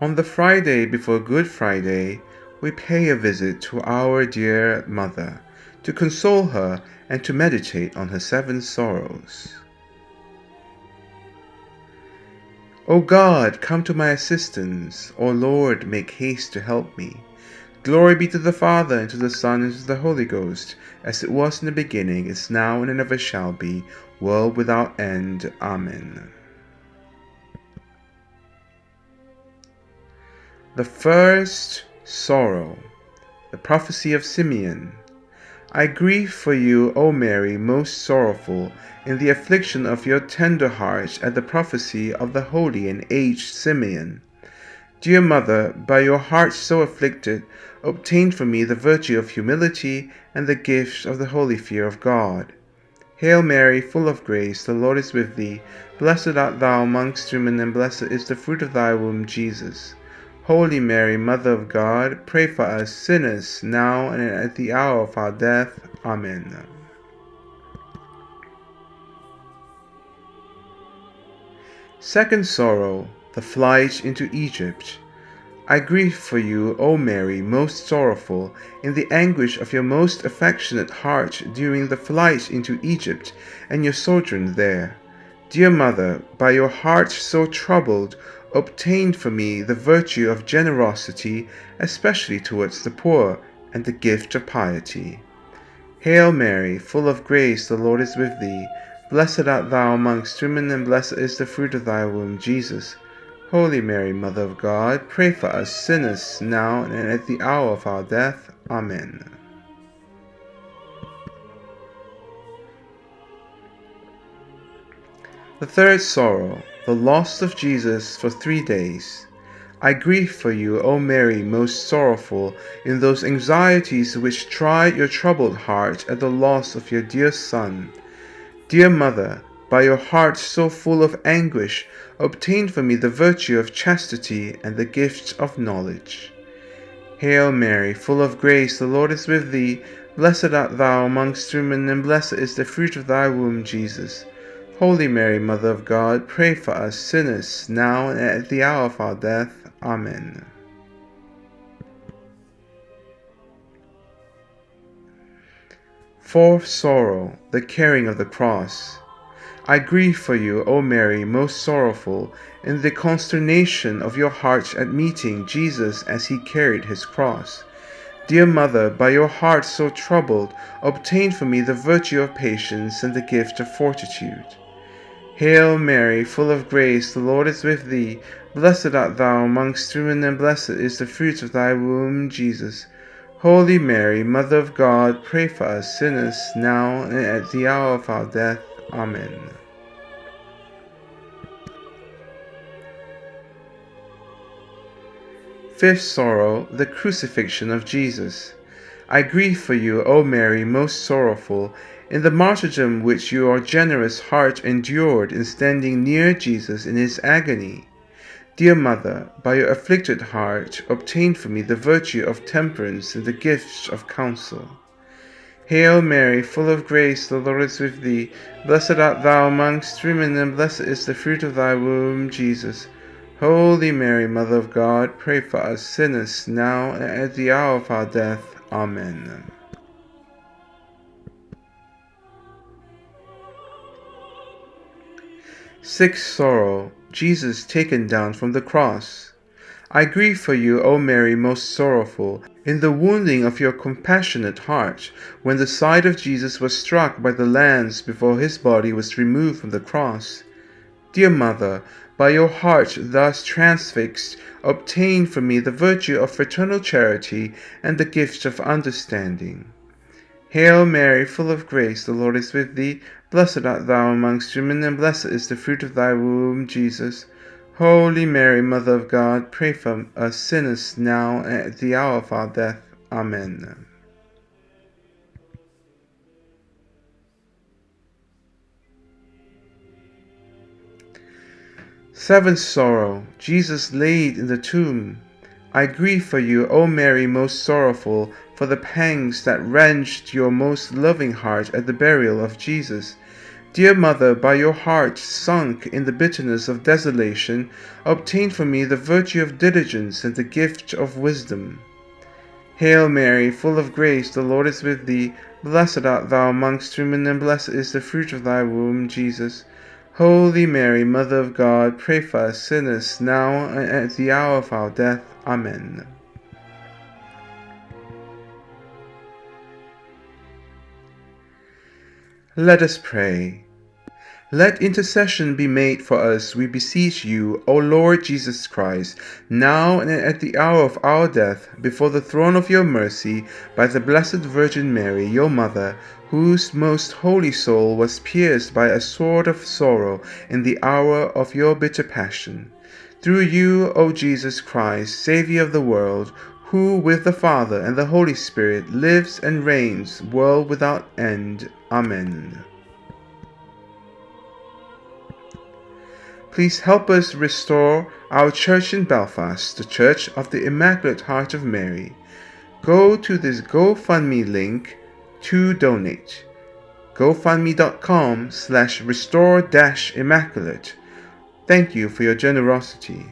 On the Friday before Good Friday, we pay a visit to our dear mother, to console her and to meditate on her 7 sorrows. O God, come to my assistance. O Lord, make haste to help me. Glory be to the Father, and to the Son, and to the Holy Ghost, as it was in the beginning, is now, and ever shall be, world without end. Amen. The first sorrow, the prophecy of Simeon. I grieve for you, O Mary, most sorrowful, in the affliction of your tender heart at the prophecy of the holy and aged Simeon. Dear Mother, by your heart so afflicted, obtain for me the virtue of humility and the gift of the holy fear of God. Hail Mary, full of grace, the Lord is with thee. Blessed art thou amongst women, and blessed is the fruit of thy womb, Jesus. Holy Mary, Mother of God, pray for us sinners, now and at the hour of our death. Amen. Second sorrow, the flight into Egypt. I grieve for you, O Mary, most sorrowful, in the anguish of your most affectionate heart during the flight into Egypt and your sojourn there. Dear Mother, by your heart so troubled, obtain for me the virtue of generosity, especially towards the poor, and the gift of piety. Hail Mary, full of grace, the Lord is with thee. Blessed art thou amongst women, and blessed is the fruit of thy womb, Jesus. Holy Mary, Mother of God, pray for us sinners, now and at the hour of our death. Amen. The third sorrow, the loss of Jesus for 3 days. I grieve for you, O Mary, most sorrowful, in those anxieties which tried your troubled heart at the loss of your dear Son. Dear Mother, by your heart so full of anguish, obtain for me the virtue of chastity and the gift of knowledge. Hail Mary, full of grace, the Lord is with thee. Blessed art thou amongst women, and blessed is the fruit of thy womb, Jesus. Holy Mary, Mother of God, pray for us sinners, now and at the hour of our death. Amen. Fourth sorrow, the carrying of the cross. I grieve for you, O Mary, most sorrowful, in the consternation of your heart at meeting Jesus as he carried his cross. Dear Mother, by your heart so troubled, obtain for me the virtue of patience and the gift of fortitude. Hail Mary, full of grace, the Lord is with thee. Blessed art thou amongst women, and blessed is the fruit of thy womb, Jesus. Holy Mary, Mother of God, pray for us sinners, now and at the hour of our death. Amen. Fifth sorrow, the crucifixion of Jesus. I grieve for you, O Mary, most sorrowful, in the martyrdom which your generous heart endured in standing near Jesus in his agony. Dear Mother, by your afflicted heart, obtain for me the virtue of temperance and the gift of counsel. Hail Mary, full of grace, the Lord is with thee. Blessed art thou amongst women, and blessed is the fruit of thy womb, Jesus. Holy Mary, Mother of God, pray for us sinners, now and at the hour of our death. Amen. Sixth sorrow, Jesus taken down from the cross. I grieve for you, O Mary, most sorrowful, in the wounding of your compassionate heart, when the side of Jesus was struck by the lance before his body was removed from the cross. Dear Mother, by your heart thus transfixed, obtain for me the virtue of fraternal charity and the gift of understanding. Hail Mary, full of grace, the Lord is with thee. Blessed art thou amongst women, and blessed is the fruit of thy womb, Jesus. Holy Mary, Mother of God, pray for us sinners, now and at the hour of our death. Amen. Seventh sorrow, Jesus laid in the tomb. I grieve for you, O Mary, most sorrowful, for the pangs that wrenched your most loving heart at the burial of Jesus. Dear Mother, by your heart sunk in the bitterness of desolation, obtain for me the virtue of diligence and the gift of wisdom. Hail Mary, full of grace, the Lord is with thee. Blessed art thou amongst women, and blessed is the fruit of thy womb, Jesus. Holy Mary, Mother of God, pray for us sinners, now and at the hour of our death. Amen. Let us pray. Let intercession be made for us, we beseech you, O Lord Jesus Christ, now and at the hour of our death, before the throne of your mercy, by the Blessed Virgin Mary, your Mother, whose most holy soul was pierced by a sword of sorrow in the hour of your bitter passion. Through you, O Jesus Christ, Saviour of the world, who with the Father and the Holy Spirit lives and reigns, world without end. Amen. Please help us restore our church in Belfast, the Church of the Immaculate Heart of Mary. Go to this GoFundMe link to donate. GoFundMe.com/restore-immaculate. Thank you for your generosity.